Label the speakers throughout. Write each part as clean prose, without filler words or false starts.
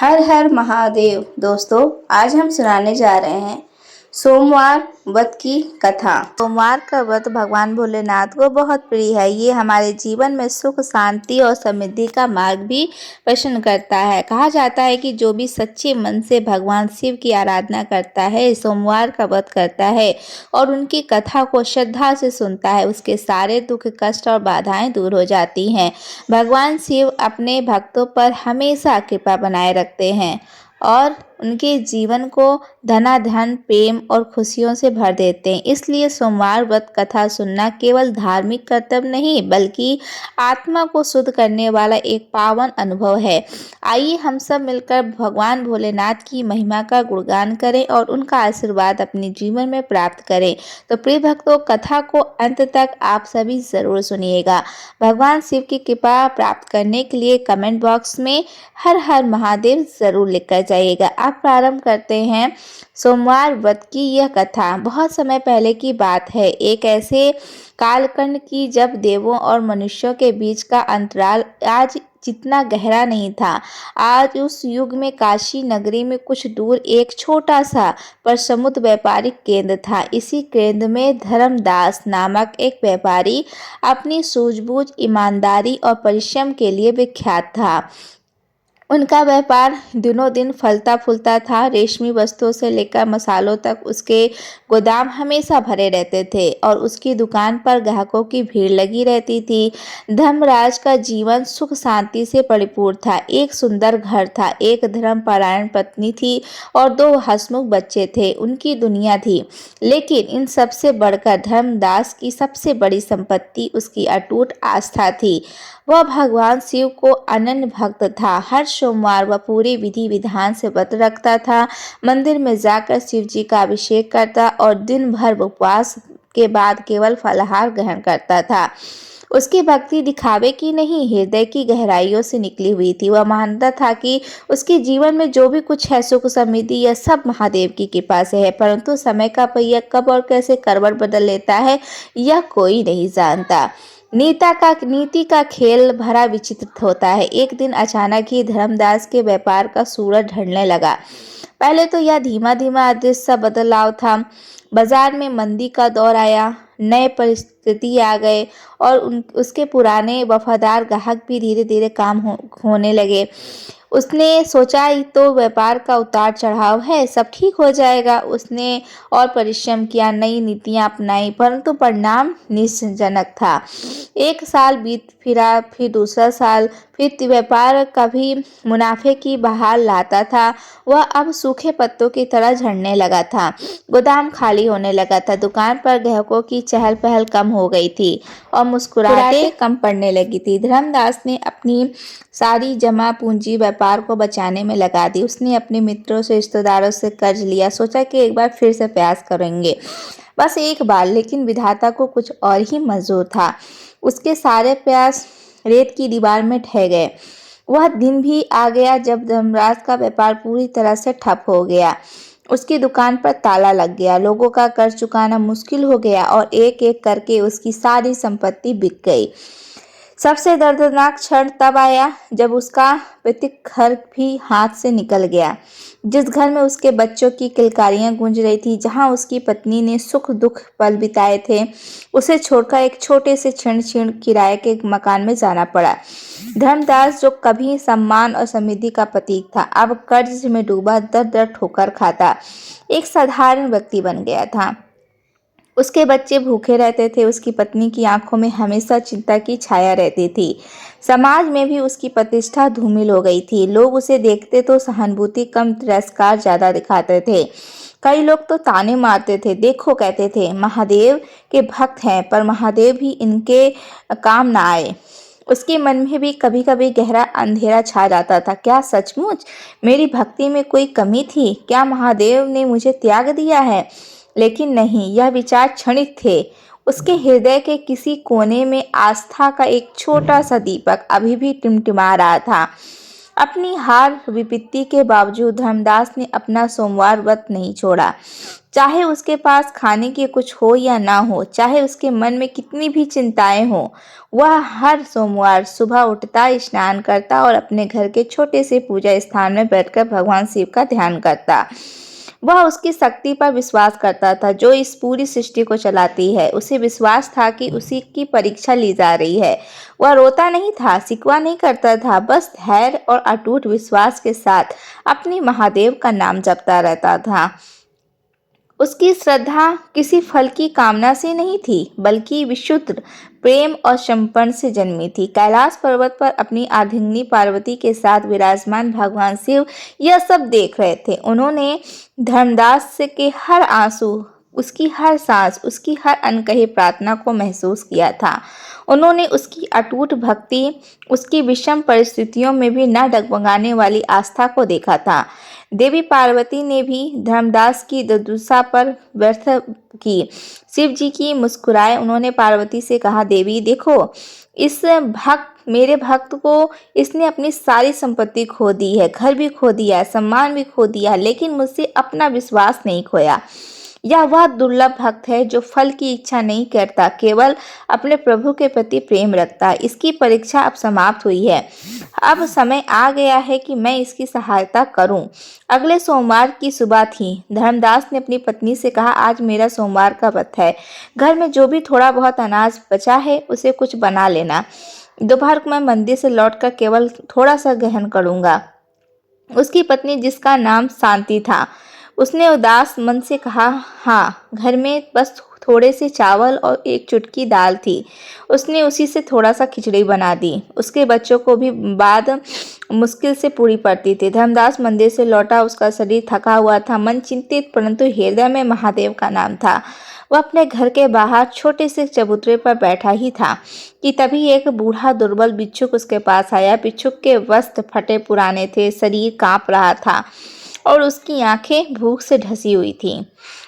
Speaker 1: हर हर महादेव। दोस्तों, आज हम सुनाने जा रहे हैं सोमवार व्रत की कथा। सोमवार का व्रत भगवान भोलेनाथ को बहुत प्रिय है। ये हमारे जीवन में सुख, शांति और समृद्धि का मार्ग भी प्रशन्न करता है। कहा जाता है कि जो भी सच्चे मन से भगवान शिव की आराधना करता है, सोमवार का व्रत करता है और उनकी कथा को श्रद्धा से सुनता है, उसके सारे दुख, कष्ट और बाधाएं दूर हो जाती हैं। भगवान शिव अपने भक्तों पर हमेशा कृपा बनाए रखते हैं और उनके जीवन को धनाधन, प्रेम और खुशियों से भर देते हैं। इसलिए सोमवार व्रत कथा सुनना केवल धार्मिक कर्तव्य नहीं, बल्कि आत्मा को शुद्ध करने वाला एक पावन अनुभव है। आइए हम सब मिलकर भगवान भोलेनाथ की महिमा का गुणगान करें और उनका आशीर्वाद अपने जीवन में प्राप्त करें। तो प्रिय भक्तों, कथा को अंत तक आप सभी जरूर सुनिएगा। भगवान शिव की कृपा प्राप्त करने के लिए कमेंट बॉक्स में हर हर महादेव जरूर लिखकर जाइएगा। आप प्रारंभ करते हैं सोमवार व्रत की यह कथा। बहुत समय पहले की बात है। एक ऐसे कालखंड की जब देवों और मनुष्यों के बीच का अंतराल आज जितना गहरा नहीं था। आज उस युग में काशी नगरी में कुछ दूर एक छोटा सा पर समुद्र व्यापारिक केंद्र था। इसी केंद्र में धर्मदास नामक एक व्यापारी अपनी सूझबूझ, ईमानदारी और परिश्रम के लिए विख्यात था। उनका व्यापार दिनों दिन फलता फूलता था। रेशमी वस्तुओं से लेकर मसालों तक उसके गोदाम हमेशा भरे रहते थे और उसकी दुकान पर ग्राहकों की भीड़ लगी रहती थी। धर्मराज का जीवन सुख शांति से परिपूर्ण था। एक सुंदर घर था, एक धर्मपरायण पत्नी थी और 2 हंसमुख बच्चे थे। उनकी दुनिया थी। लेकिन इन सबसे बढ़कर धर्मदास की सबसे बड़ी संपत्ति उसकी अटूट आस्था थी। वह भगवान शिव को अनन्य भक्त था। हर सोमवार वह पूरी विधि विधान से व्रत रखता था। मंदिर में जाकर शिव जी का अभिषेक करता और दिन भर उपवास के बाद केवल फलाहार ग्रहण करता था। उसकी भक्ति दिखावे की नहीं, हृदय की गहराइयों से निकली हुई थी। वह मानता था कि उसके जीवन में जो भी कुछ है, सुख समृद्धि, यह सब महादेव की कृपा से है। परंतु समय का पहिया कब और कैसे करवट बदल लेता है, यह कोई नहीं जानता। नीति का खेल भरा विचित्र होता है। एक दिन अचानक ही धर्मदास के व्यापार का सूरज ढलने लगा। पहले तो यह धीमा धीमा अदृश्य सा बदलाव था। बाजार में मंदी का दौर आया, नए परिस्थिति आ गए और उसके पुराने वफादार ग्राहक भी धीरे धीरे होने लगे। उसने सोचा ही तो व्यापार का उतार चढ़ाव है, सब ठीक हो जाएगा। उसने और परिश्रम किया, नई नीतियां अपनाई, परंतु परिणाम निराशाजनक था। एक साल बीत फिरा, फिर दूसरा साल, फिर व्यापार कभी मुनाफे की बहार लाता था। वह अब सूखे पत्तों की तरह झड़ने लगा था। गोदाम खाली होने लगा था। दुकान पर ग्राहकों की चहल पहल कम हो गई थी और मुस्कुराहटें कम पड़ने लगी थी। धर्मदास ने अपनी सारी जमा पूंजी व्यापार को बचाने में लगा दी। उसने अपने मित्रों से, रिश्तेदारों से कर्ज लिया। सोचा कि एक बार फिर से प्रयास करेंगे, बस एक बार। लेकिन विधाता को कुछ और ही मंजूर था। उसके सारे प्रयास रेत की दीवार में ढह गए। वह दिन भी आ गया जब धर्मराज का व्यापार पूरी तरह से ठप हो गया। उसकी दुकान पर ताला लग गया, लोगों का कर्ज चुकाना मुश्किल हो गया और एक एक करके उसकी सारी संपत्ति बिक गई। सबसे दर्दनाक क्षण तब आया जब उसका पैतृक घर भी हाथ से निकल गया। जिस घर में उसके बच्चों की किलकारियां गूंज रही थी, जहां उसकी पत्नी ने सुख दुख पल बिताए थे, उसे छोड़कर एक छोटे से क्षीण किराए के मकान में जाना पड़ा। धर्मदास, जो कभी सम्मान और समृद्धि का प्रतीक था, अब कर्ज में डूबा दर दर ठोकर खाता एक साधारण व्यक्ति बन गया था। उसके बच्चे भूखे रहते थे। उसकी पत्नी की आंखों में हमेशा चिंता की छाया रहती थी। समाज में भी उसकी प्रतिष्ठा धूमिल हो गई थी। लोग उसे देखते तो सहानुभूति कम, तिरस्कार ज्यादा दिखाते थे। कई लोग तो ताने मारते थे। देखो, कहते थे, महादेव के भक्त हैं, पर महादेव भी इनके काम ना आए। उसके मन में भी कभी कभी गहरा अंधेरा छा जाता था। क्या सचमुच मेरी भक्ति में कोई कमी थी? क्या महादेव ने मुझे त्याग दिया है? लेकिन नहीं, यह विचार क्षणिक थे। उसके हृदय के किसी कोने में आस्था का एक छोटा सा दीपक अभी भी टिमटिमा रहा था। अपनी हार विपत्ति के बावजूद धर्मदास ने अपना सोमवार व्रत नहीं छोड़ा। चाहे उसके पास खाने के कुछ हो या ना हो, चाहे उसके मन में कितनी भी चिंताएं हो, वह हर सोमवार सुबह उठता, स्नान करता और अपने घर के छोटे से पूजा स्थान में बैठकर भगवान शिव का ध्यान करता। वह उसकी शक्ति पर विश्वास करता था जो इस पूरी सृष्टि को चलाती है। उसे विश्वास था कि उसी की परीक्षा ली जा रही है। वह रोता नहीं था, शिकवा नहीं करता था, बस धैर्य और अटूट विश्वास के साथ अपनी महादेव का नाम जपता रहता था। उसकी श्रद्धा किसी फल की कामना से नहीं थी, बल्कि विशुद्ध प्रेम और समर्पण से जन्मी थी। कैलाश पर्वत पर अपनी अर्धांगिनी पार्वती के साथ विराजमान भगवान शिव यह सब देख रहे थे। उन्होंने धर्मदास के हर आंसू, उसकी हर सांस, उसकी हर अनकही प्रार्थना को महसूस किया था। उन्होंने उसकी अटूट भक्ति, उसकी विषम परिस्थितियों में भी न डगमगाने वाली आस्था को देखा था। देवी पार्वती ने भी धर्मदास की दुर्दशा पर व्यर्थ की। शिव जी की मुस्कुराए। उन्होंने पार्वती से कहा, देवी देखो, मेरे भक्त को इसने अपनी सारी संपत्ति खो दी है, घर भी खो दिया, सम्मान भी खो दिया, लेकिन मुझसे अपना विश्वास नहीं खोया। यह वह दुर्लभ भक्त है जो फल की इच्छा नहीं करता, केवल अपने प्रभु के प्रति प्रेम रखता है। इसकी परीक्षा अब समाप्त हुई है। अब समय आ गया है कि मैं इसकी सहायता करूं। अगले सोमवार की सुबह थी। धर्मदास ने अपनी पत्नी से कहा, आज मेरा सोमवार का व्रत है। घर में जो भी थोड़ा बहुत अनाज बचा है उसे कुछ बना लेना। दोपहर को मैं मंदिर से लौटकर केवल थोड़ा सा ग्रहण करूंगा। उसकी पत्नी, जिसका नाम शांति था, उसने उदास मन से कहा, हाँ, घर में बस थोड़े से चावल और एक चुटकी दाल थी। उसने उसी से थोड़ा सा खिचड़ी बना दी। उसके बच्चों को भी बाद मुश्किल से पूरी पड़ती थी। धर्मदास मंदिर से लौटा। उसका शरीर थका हुआ था, मन चिंतित, परंतु हृदय में महादेव का नाम था। वह अपने घर के बाहर छोटे से चबूतरे पर बैठा ही था कि तभी एक बूढ़ा दुर्बल भिक्षुक उसके पास आया। भिक्षुक के वस्त्र फटे पुराने थे, शरीर कांप रहा था और उसकी आंखें भूख से ढसी हुई थीं।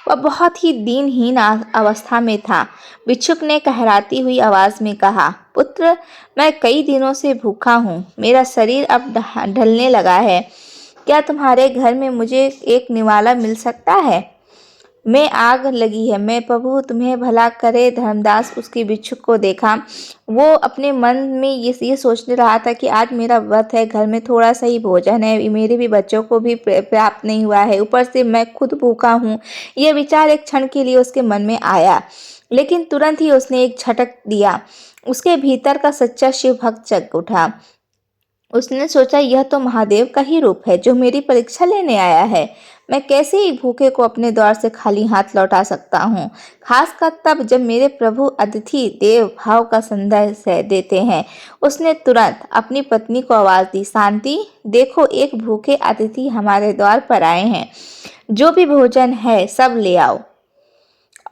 Speaker 1: वह बहुत ही दीनहीन अवस्था में था। भिक्षुक ने कहराती हुई आवाज में कहा, पुत्र, मैं कई दिनों से भूखा हूँ। मेरा शरीर अब ढलने लगा है। क्या तुम्हारे घर में मुझे एक निवाला मिल सकता है? मैं आग लगी है। मैं प्रभु तुम्हें भला करे। धर्मदास उसकी भिक्षुक को देखा। वो अपने मन में ये सोचने रहा था कि आज मेरा व्रत है, घर में थोड़ा सा ही भोजन है, मेरे भी बच्चों को भी प्राप्त नहीं हुआ है, ऊपर से मैं खुद भूखा हूँ। यह विचार एक क्षण के लिए उसके मन में आया, लेकिन तुरंत ही उसने एक झटक दिया। उसके भीतर का सच्चा शिव भक्त जग उठा। उसने सोचा, यह तो महादेव का ही रूप है जो मेरी परीक्षा लेने आया है। मैं कैसे एक भूखे को अपने द्वार से खाली हाथ लौटा सकता हूँ, खासकर तब जब मेरे प्रभु अतिथि देव भाव का संदेश देते हैं। उसने तुरंत अपनी पत्नी को आवाज दी, शांति, देखो, एक भूखे अतिथि हमारे द्वार पर आए हैं। जो भी भोजन है सब ले आओ।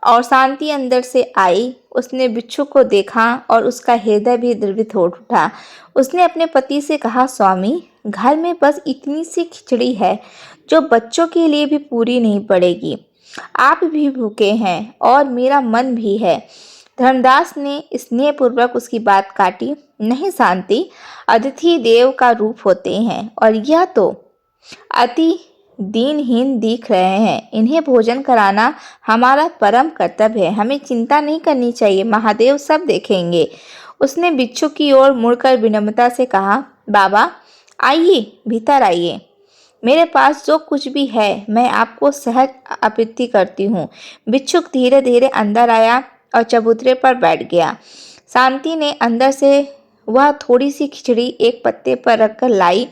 Speaker 1: और शांति अंदर से आई। उसने भिक्षु को देखा और उसका हृदय भी द्रवित हो उठा। उसने अपने पति से कहा, स्वामी, घर में बस इतनी सी खिचड़ी है जो बच्चों के लिए भी पूरी नहीं पड़ेगी। आप भी भूखे हैं और मेरा मन भी है। धर्मदास ने स्नेहपूर्वक उसकी बात काटी, नहीं शांति, अतिथि देव का रूप होते हैं और यह तो अति दीनहीन दिख रहे हैं। इन्हें भोजन कराना हमारा परम कर्तव्य है। हमें चिंता नहीं करनी चाहिए, महादेव सब देखेंगे। उसने भिक्षु की ओर मुड़कर विनम्रता से कहा, बाबा, आइए, भीतर आइए। मेरे पास जो कुछ भी है मैं आपको सहज आपूर्ति करती हूँ। भिक्षुक धीरे धीरे अंदर आया और चबूतरे पर बैठ गया। शांति ने अंदर से वह थोड़ी सी खिचड़ी एक पत्ते पर रखकर लाई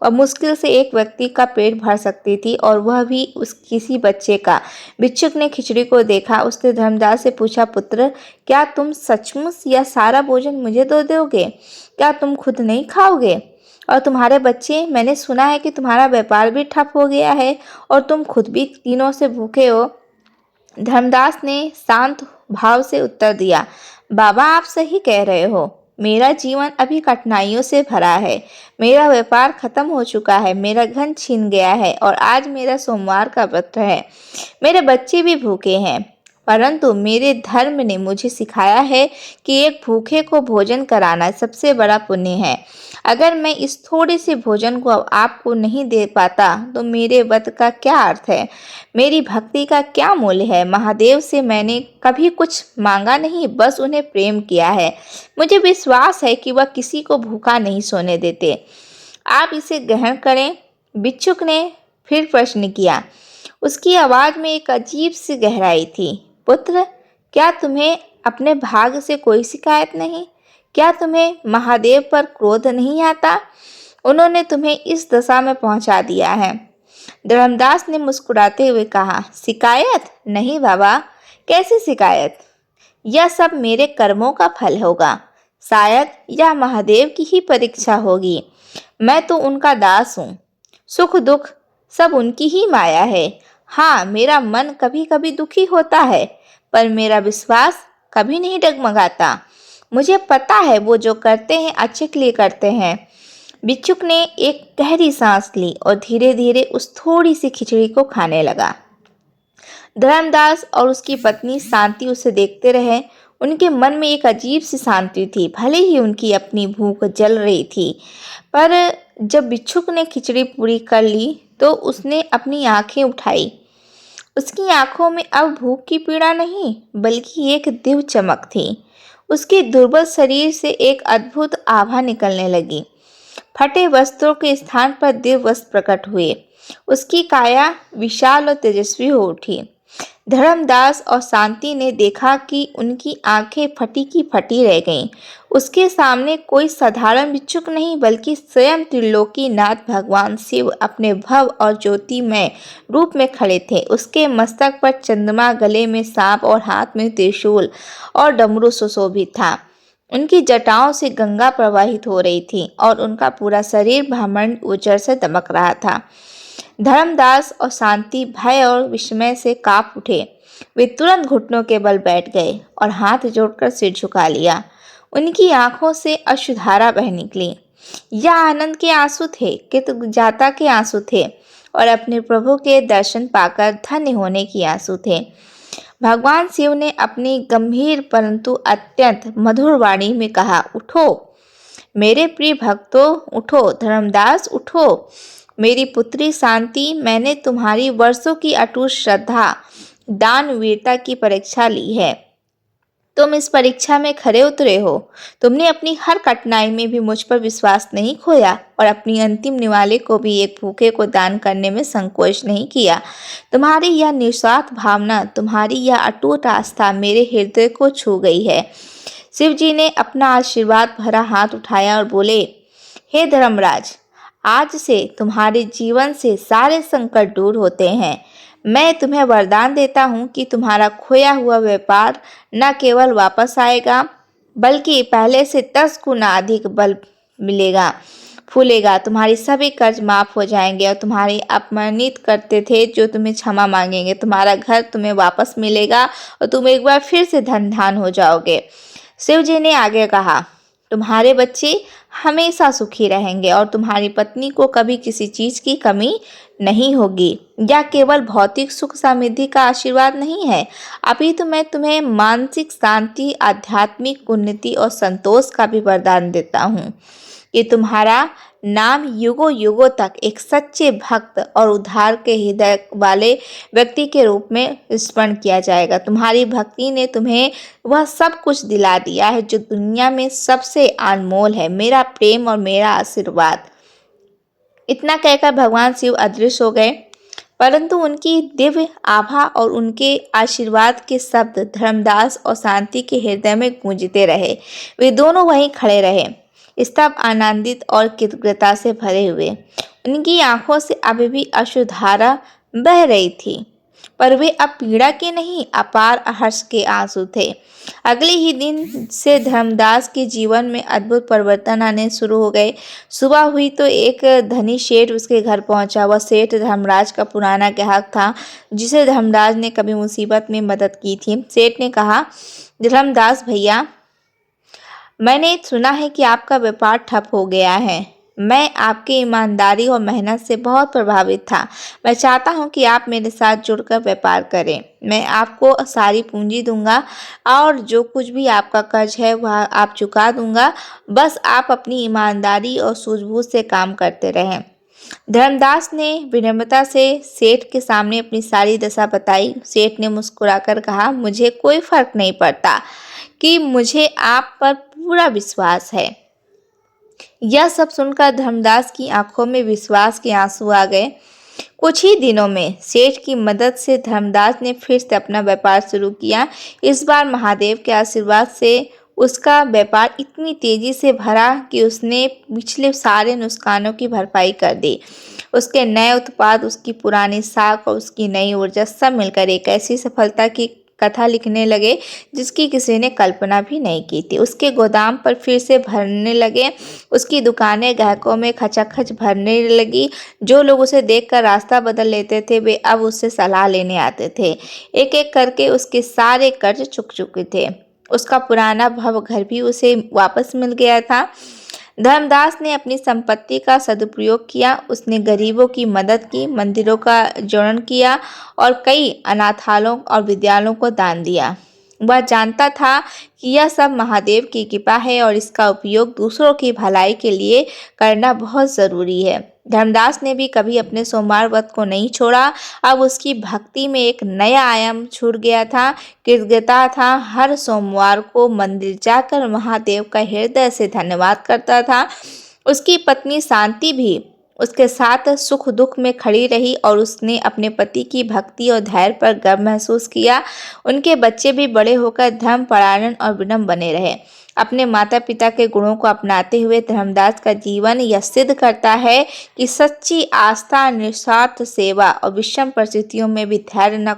Speaker 1: और मुश्किल से एक व्यक्ति का पेट भर सकती थी, और वह भी उस किसी बच्चे का। भिक्षुक ने खिचड़ी को देखा। उसने धर्मदास से पूछा, पुत्र, क्या तुम सचमुच यह सारा भोजन मुझे दे दोगे? क्या तुम खुद नहीं खाओगे? और तुम्हारे बच्चे? मैंने सुना है कि तुम्हारा व्यापार भी ठप हो गया है और तुम खुद भी दिनों से भूखे हो। धर्मदास ने शांत भाव से उत्तर दिया, बाबा, आप सही कह रहे हो। मेरा जीवन अभी कठिनाइयों से भरा है। मेरा व्यापार खत्म हो चुका है, मेरा धन छीन गया है और आज मेरा सोमवार का व्रत है। मेरे बच्चे भी भूखे हैं। परंतु मेरे धर्म ने मुझे सिखाया है कि एक भूखे को भोजन कराना सबसे बड़ा पुण्य है। अगर मैं इस थोड़े से भोजन को आपको नहीं दे पाता तो मेरे व्रत का क्या अर्थ है, मेरी भक्ति का क्या मूल्य है। महादेव से मैंने कभी कुछ मांगा नहीं, बस उन्हें प्रेम किया है। मुझे विश्वास है कि वह किसी को भूखा नहीं सोने देते। आप इसे ग्रहण करें। भिक्षुक ने फिर प्रश्न किया। उसकी आवाज में एक अजीब सी गहराई थी। पुत्र, क्या तुम्हें अपने भाग्य से कोई शिकायत नहीं? क्या तुम्हें महादेव पर क्रोध नहीं आता? उन्होंने तुम्हें इस दशा में पहुंचा दिया है। धर्मदास ने मुस्कुराते हुए कहा, शिकायत नहीं बाबा, कैसी शिकायत? यह सब मेरे कर्मों का फल होगा। शायद यह महादेव की ही परीक्षा होगी। मैं तो उनका दास हूँ। सुख दुख सब उनकी ही माया है। हाँ, मेरा मन कभी कभी दुखी होता है, पर मेरा विश्वास कभी नहीं डगमगाता। मुझे पता है वो जो करते हैं अच्छे के लिए करते हैं। भिक्षुक ने एक गहरी सांस ली और धीरे धीरे उस थोड़ी सी खिचड़ी को खाने लगा। धर्मदास और उसकी पत्नी शांति उसे देखते रहे। उनके मन में एक अजीब सी शांति थी। भले ही उनकी अपनी भूख जल रही थी, पर जब भिक्षुक ने खिचड़ी पूरी कर ली तो उसने अपनी आंखें उठाई। उसकी आंखों में अब भूख की पीड़ा नहीं, बल्कि एक दिव्य चमक थी। उसके दुर्बल शरीर से एक अद्भुत आभा निकलने लगी। फटे वस्त्रों के स्थान पर दिव्य वस्त्र प्रकट हुए। उसकी काया विशाल और तेजस्वी हो उठी। धर्मदास और शांति ने देखा कि उनकी आंखें फटी की फटी रह गईं। उसके सामने कोई साधारण भिक्षुक नहीं, बल्कि स्वयं त्रिलोकीनाथ भगवान शिव अपने भव और ज्योतिमय रूप में खड़े थे। उसके मस्तक पर चंद्रमा, गले में सांप और हाथ में त्रिशूल और डमरू सुशोभित था। उनकी जटाओं से गंगा प्रवाहित हो रही थी और उनका पूरा शरीर ब्रह्मांड उज्जर से दमक रहा था। धर्मदास और शांति भय और विस्मय से कांप उठे। वे तुरंत घुटनों के बल बैठ गए और हाथ जोड़कर सिर झुका लिया। उनकी आंखों से अश्रुधारा बह निकली। यह आनंद के आंसू थे, कृतज्ञता के आंसू थे और अपने प्रभु के दर्शन पाकर धन्य होने की आंसू थे। भगवान शिव ने अपनी गंभीर परंतु अत्यंत मधुर वाणी में कहा, उठो मेरे प्रिय भक्तों, उठो धर्मदास, उठो। मेरी पुत्री शांति, मैंने तुम्हारी वर्षों की अटूट श्रद्धा, दान, वीरता की परीक्षा ली है। तुम इस परीक्षा में खरे उतरे हो। तुमने अपनी हर कठिनाई में भी मुझ पर विश्वास नहीं खोया और अपनी अंतिम निवाले को भी एक भूखे को दान करने में संकोच नहीं किया। तुम्हारी यह निस्वार्थ भावना, तुम्हारी यह अटूट आस्था मेरे हृदय को छू गई है। शिव जी ने अपना आशीर्वाद भरा हाथ उठाया और बोले, हे धर्मराज, आज से तुम्हारे जीवन से सारे संकट दूर होते हैं। मैं तुम्हें वरदान देता हूँ कि तुम्हारा खोया हुआ व्यापार न केवल वापस आएगा, बल्कि पहले से 10 गुना अधिक बल मिलेगा, फूलेगा। तुम्हारी सभी कर्ज माफ हो जाएंगे और तुम्हारी अपमानित करते थे जो तुम्हें क्षमा मांगेंगे। तुम्हारा घर तुम्हें वापस मिलेगा और तुम एक बार फिर से धन धान हो जाओगे। शिव जी ने आगे कहा, तुम्हारे बच्चे हमेशा सुखी रहेंगे और तुम्हारी पत्नी को कभी किसी चीज की कमी नहीं होगी। यह केवल भौतिक सुख समृद्धि का आशीर्वाद नहीं है, अभी तो मैं तुम्हें मानसिक शांति, आध्यात्मिक उन्नति और संतोष का भी वरदान देता हूँ कि तुम्हारा नाम युगों युगों तक एक सच्चे भक्त और उद्धार के हृदय वाले व्यक्ति के रूप में स्मरण किया जाएगा। तुम्हारी भक्ति ने तुम्हें वह सब कुछ दिला दिया है जो दुनिया में सबसे अनमोल है, मेरा प्रेम और मेरा आशीर्वाद। इतना कहकर भगवान शिव अदृश्य हो गए, परंतु उनकी दिव्य आभा और उनके आशीर्वाद के शब्द धर्मदास और शांति के हृदय में गूंजते रहे। वे दोनों वहीं खड़े रहे, स्तब्ध, आनंदित और कृतज्ञता से भरे हुए। उनकी आंखों से अभी भी अश्रुधारा बह रही थी, पर वे अब पीड़ा के नहीं, अपार हर्ष के आंसू थे। अगले ही दिन से धर्मदास के जीवन में अद्भुत परिवर्तन आने शुरू हो गए। सुबह हुई तो एक धनी सेठ उसके घर पहुंचा। वह सेठ धर्मराज का पुराना ग्राहक था, जिसे धर्मराज ने कभी मुसीबत में मदद की थी। सेठ ने कहा, धर्मदास भैया, मैंने सुना है कि आपका व्यापार ठप हो गया है। मैं आपकी ईमानदारी और मेहनत से बहुत प्रभावित था। मैं चाहता हूं कि आप मेरे साथ जुड़कर व्यापार करें। मैं आपको सारी पूंजी दूंगा और जो कुछ भी आपका कर्ज है वह आप चुका दूंगा। बस आप अपनी ईमानदारी और सूझबूझ से काम करते रहें। धर्मदास ने विनम्रता से सेठ के सामने अपनी सारी दशा बताई। सेठ ने मुस्कुराकर कहा, मुझे कोई फर्क नहीं पड़ता कि मुझे आप पर पूरा विश्वास है। यह सब सुनकर धर्मदास की आंखों में विश्वास के आंसू आ गए। कुछ ही दिनों में सेठ की मदद से धर्मदास ने फिर से अपना व्यापार शुरू किया। इस बार महादेव के आशीर्वाद से उसका व्यापार इतनी तेजी से भरा कि उसने पिछले सारे नुकसानों की भरपाई कर दी। उसके नए उत्पाद, उसकी पुरानी साख और उसकी नई ऊर्जा सब मिलकर एक ऐसी सफलता की कथा लिखने लगे जिसकी किसी ने कल्पना भी नहीं की थी। उसके गोदाम पर फिर से भरने लगे। उसकी दुकानें ग्राहकों में खचाखच भरने लगी। जो लोग उसे देखकर रास्ता बदल लेते थे वे अब उससे सलाह लेने आते थे। एक एक करके उसके सारे कर्ज चुक चुके थे। उसका पुराना भव घर भी उसे वापस मिल गया था। धर्मदास ने अपनी संपत्ति का सदुपयोग किया। उसने गरीबों की मदद की, मंदिरों का जीर्णोद्धार किया और कई अनाथालयों और विद्यालयों को दान दिया। वह जानता था कि यह सब महादेव की कृपा है और इसका उपयोग दूसरों की भलाई के लिए करना बहुत ज़रूरी है। धर्मदास ने भी कभी अपने सोमवार व्रत को नहीं छोड़ा। अब उसकी भक्ति में एक नया आयाम छूट गया था। कृतज्ञता था। हर सोमवार को मंदिर जाकर महादेव का हृदय से धन्यवाद करता था। उसकी पत्नी शांति भी उसके साथ सुख दुख में खड़ी रही और उसने अपने पति की भक्ति और धैर्य पर गर्व महसूस किया। उनके बच्चे भी बड़े होकर धर्मपरायण और विनम्र बने रहे। अपने माता पिता के गुणों को अपनाते हुए धर्मदास का जीवन यह सिद्ध करता है कि सच्ची आस्था, निस्वार्थ सेवा और विषम परिस्थितियों में भी धैर्य न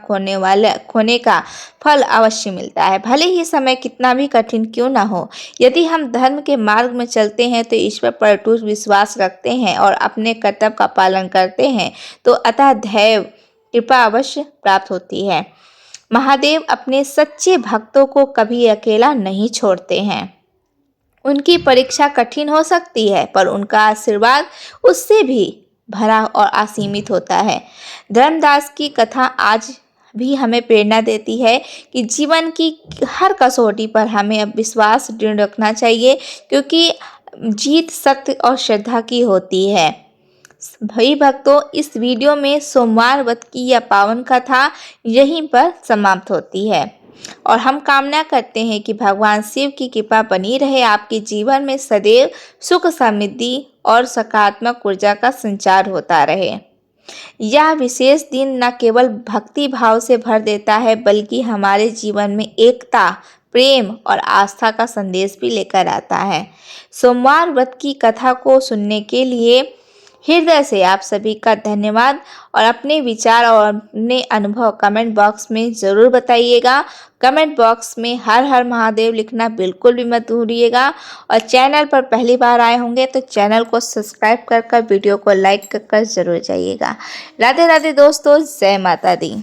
Speaker 1: खोने का फल अवश्य मिलता है। भले ही समय कितना भी कठिन क्यों न हो, यदि हम धर्म के मार्ग में चलते हैं तो ईश्वर पर अटूट विश्वास रखते हैं और अपने कर्तव्य का पालन करते हैं तो अतः दैव कृपा अवश्य प्राप्त होती है। महादेव अपने सच्चे भक्तों को कभी अकेला नहीं छोड़ते हैं। उनकी परीक्षा कठिन हो सकती है पर उनका आशीर्वाद उससे भी भरा और असीमित होता है। धर्मदास की कथा आज भी हमें प्रेरणा देती है कि जीवन की हर कसौटी पर हमें अब विश्वास दृढ़ रखना चाहिए, क्योंकि जीत सत्य और श्रद्धा की होती है। भाई भक्तों, इस वीडियो में सोमवार व्रत की यह पावन कथा यहीं पर समाप्त होती है और हम कामना करते हैं कि भगवान शिव की कृपा बनी रहे, आपके जीवन में सदैव सुख, समृद्धि और सकारात्मक ऊर्जा का संचार होता रहे। यह विशेष दिन न केवल भक्ति भाव से भर देता है बल्कि हमारे जीवन में एकता, प्रेम और आस्था का संदेश भी लेकर आता है। सोमवार व्रत की कथा को सुनने के लिए हृदय से आप सभी का धन्यवाद और अपने विचार और अपने अनुभव कमेंट बॉक्स में ज़रूर बताइएगा। कमेंट बॉक्स में हर हर महादेव लिखना बिल्कुल भी मत भूलिएगा और चैनल पर पहली बार आए होंगे तो चैनल को सब्सक्राइब कर वीडियो को लाइक कर ज़रूर जाइएगा। राधे राधे दोस्तों, जय माता दी।